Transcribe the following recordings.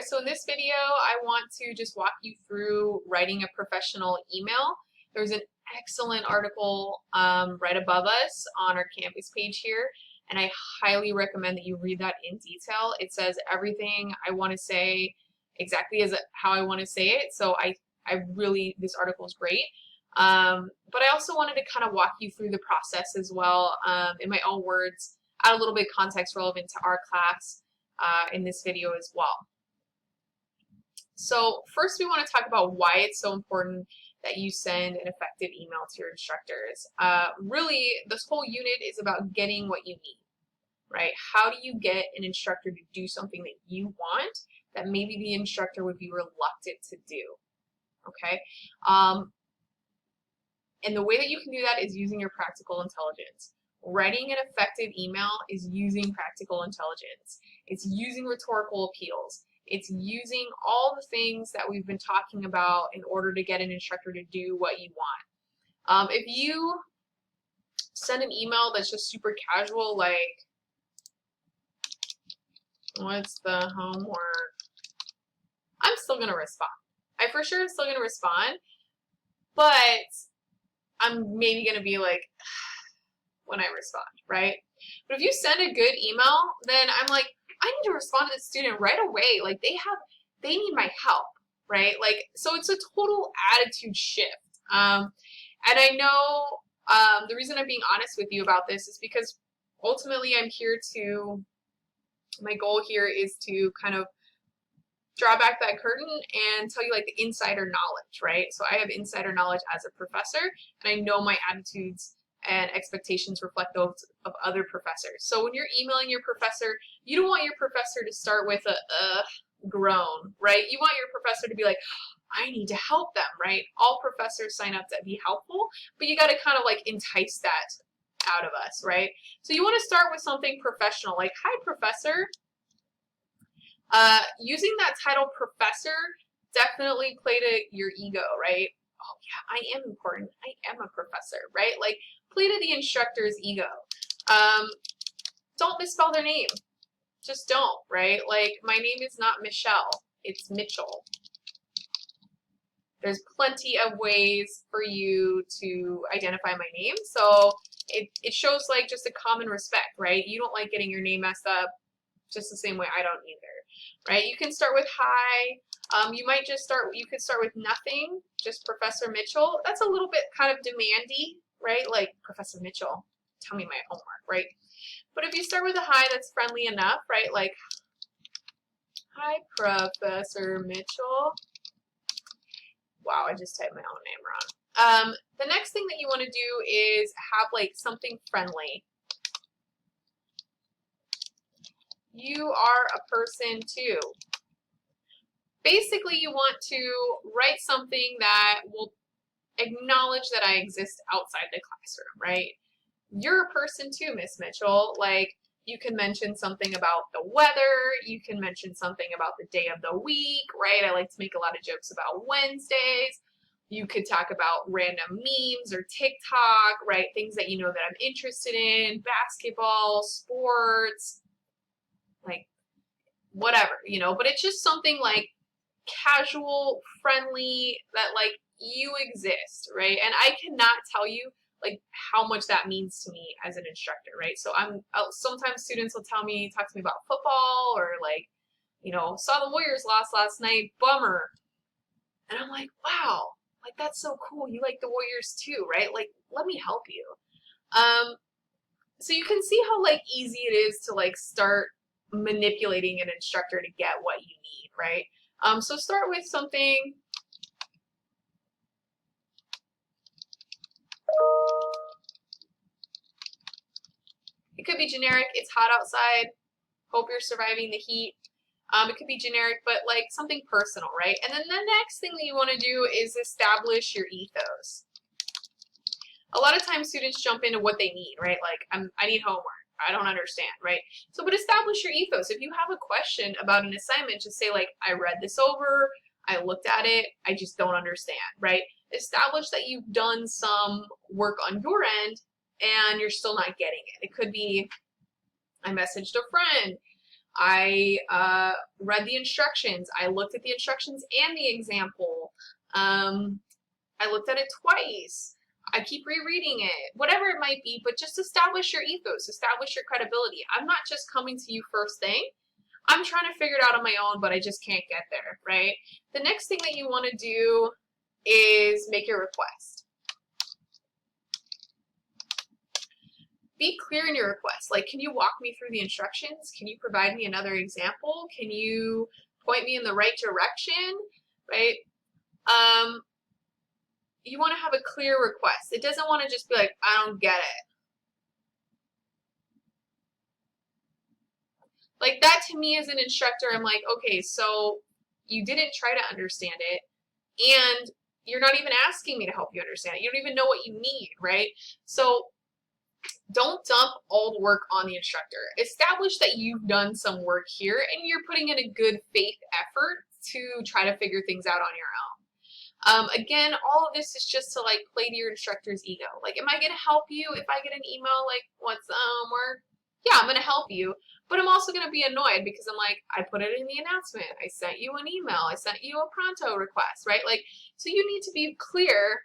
there. So in this video, I want to just walk you through writing a professional email. There's an excellent article right above us on our campus page here, and I highly recommend that you read that in detail. It says everything I want to say exactly as how I want to say it. So I really, this article is great. But I also wanted to kind of walk you through the process as well in my own words, add a little bit of context relevant to our class in this video as well. So first we want to talk about why it's so important that you send an effective email to your instructors. Really, this whole unit is about getting what you need, right? How do you get an instructor to do something that you want that maybe the instructor would be reluctant to do, okay? And the way that you can do that is using your practical intelligence. Writing an effective email is using practical intelligence. It's using rhetorical appeals. It's using all the things that we've been talking about in order to get an instructor to do what you want. If you send an email that's just super casual, like, what's the homework? I'm still going to respond. I for sure am still going to respond, but I'm maybe going to be like, when I respond, right? But if you send a good email, then I'm like, I need to respond to the student right away. Like they need my help, right? Like, so it's a total attitude shift. And I know the reason I'm being honest with you about this is because ultimately my goal here is to kind of draw back that curtain and tell you like the insider knowledge, right? So I have insider knowledge as a professor, and I know my attitudes and expectations reflect those of other professors. So when you're emailing your professor, you don't want your professor to start with a groan, right? You want your professor to be like, I need to help them, right? All professors sign up to be helpful, but you got to kind of like entice that out of us, right? So you want to start with something professional, like, hi, professor. Using that title professor definitely play to your ego, right? Oh yeah, I am important. I am a professor, right? Like, play to the instructor's ego. Don't misspell their name. Just don't, right? Like, my name is not Michelle. It's Mitchell. There's plenty of ways for you to identify my name. So it shows like just a common respect, right? You don't like getting your name messed up just the same way I don't either, right? You can start with hi. You could start with nothing, just Professor Mitchell. That's a little bit kind of demandy, right? Like, Professor Mitchell, tell me my homework, right? But if you start with a hi, that's friendly enough, right? Like, hi, Professor Mitchell. Wow, I just typed my own name wrong. The next thing that you want to do is have like something friendly. You are a person too. Basically, you want to write something that will acknowledge that I exist outside the classroom, right? You're a person too, Miss Mitchell. Like, you can mention something about the weather. You can mention something about the day of the week, right? I like to make a lot of jokes about Wednesdays. You could talk about random memes or TikTok, right? Things that you know that I'm interested in, basketball, sports, like whatever, you know, but it's just something like casual, friendly, that like you exist, right? And I cannot tell you like how much that means to me as an instructor, right? So sometimes students will talk to me about football, or like, you know, saw the Warriors lost last night, bummer. And I'm like, wow, like that's so cool. You like the Warriors too, right? Like, let me help you. So you can see how like easy it is to like start manipulating an instructor to get what you need, right? So start with something. It could be generic. It's hot outside. Hope you're surviving the heat. It could be generic, but like something personal, right? And then the next thing that you want to do is establish your ethos. A lot of times students jump into what they need, right? Like, I need homework. I don't understand, right? So, but establish your ethos. If you have a question about an assignment, just say like, I read this over, I looked at it, I just don't understand, right? Establish that you've done some work on your end and you're still not getting it. It could be, I messaged a friend, I read the instructions. I looked at the instructions and the example. I looked at it twice. I keep rereading it, whatever it might be, but just establish your ethos, establish your credibility. I'm not just coming to you first thing. I'm trying to figure it out on my own, but I just can't get there, right? The next thing that you want to do is make your request. Be clear in your request. Like, can you walk me through the instructions? Can you provide me another example? Can you point me in the right direction, right? You want to have a clear request. It doesn't want to just be like, I don't get it. Like, that to me as an instructor, I'm like, okay, so you didn't try to understand it, and you're not even asking me to help you understand it. You don't even know what you need, right? So don't dump all the work on the instructor. Establish that you've done some work here and you're putting in a good faith effort to try to figure things out on your own. Again, all of this is just to like play to your instructor's ego. Like, am I going to help you if I get an email like, what's homework? Yeah, I'm going to help you, but I'm also going to be annoyed because I'm like, I put it in the announcement. I sent you an email. I sent you a pronto request, right? Like, so you need to be clear.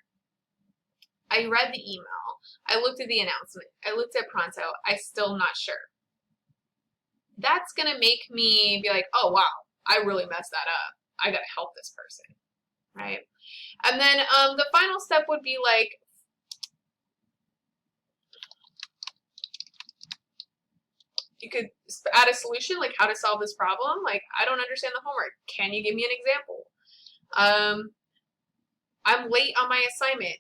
I read the email. I looked at the announcement. I looked at pronto. I'm still not sure. That's going to make me be like, oh, wow, I really messed that up. I got to help this person, right? And then the final step would be like, you could add a solution, like how to solve this problem. Like, I don't understand the homework. Can you give me an example? I'm late on my assignment.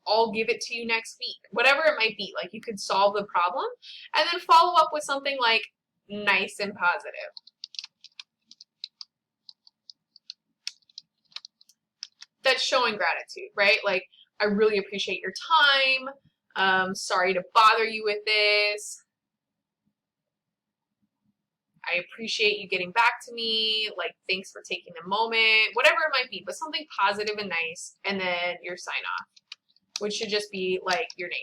I'll give it to you next week. Whatever it might be, like you could solve the problem and then follow up with something like nice and positive. That's showing gratitude, right? Like, I really appreciate your time. Sorry to bother you with this. I appreciate you getting back to me. Like, thanks for taking a moment. Whatever it might be, but something positive and nice, and then your sign off, which should just be like your name.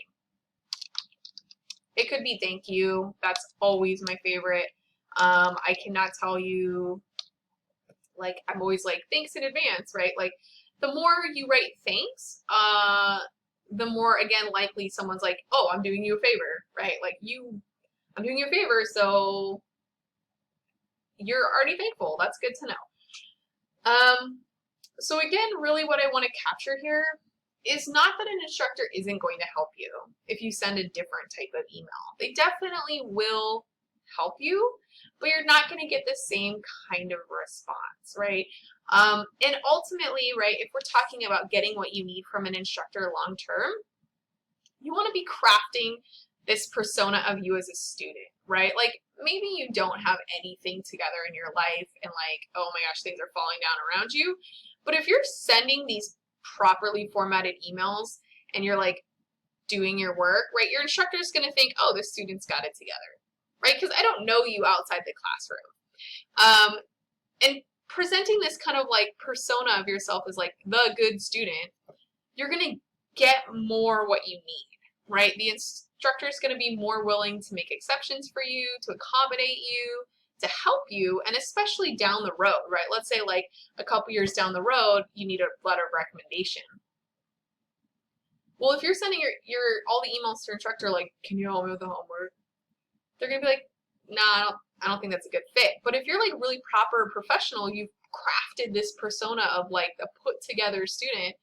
It could be thank you. That's always my favorite. I cannot tell you, like, I'm always like, thanks in advance, right? Like, the more you write thanks, the more, again, likely someone's like, oh, I'm doing you a favor, right? Like, I'm doing you a favor, so you're already thankful. That's good to know. So again, really what I want to capture here is not that an instructor isn't going to help you if you send a different type of email. They definitely will help you, but you're not going to get the same kind of response, right? And ultimately, right, if we're talking about getting what you need from an instructor long term, you want to be crafting this persona of you as a student, right? Like, maybe you don't have anything together in your life and like, oh my gosh, things are falling down around you. But if you're sending these properly formatted emails and you're like doing your work, right, your instructor is going to think, oh, the student's got it together, right? Because I don't know you outside the classroom. And presenting this kind of like persona of yourself as like the good student, you're going to get more what you need, right? The instructor is going to be more willing to make exceptions for you, to accommodate you, to help you, and especially down the road, right? Let's say like a couple years down the road, you need a letter of recommendation. Well, if you're sending your all the emails to your instructor like, can you help me with the homework? They're gonna be like, nah, I don't think that's a good fit. But if you're like really proper professional, you've crafted this persona of like a put together student,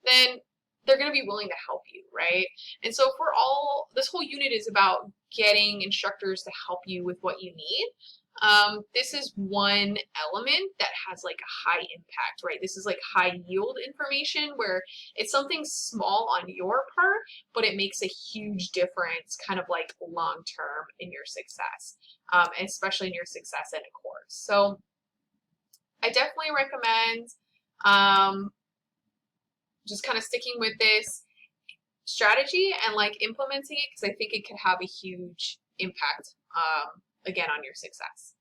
then they're going to be willing to help you, right? And so for all, this whole unit is about getting instructors to help you with what you need. This is one element that has like a high impact, right? This is like high yield information where it's something small on your part, but it makes a huge difference kind of like long term in your success, and especially in your success in a course. So I definitely recommend just kind of sticking with this strategy and like implementing it because I think it could have a huge impact, again, on your success.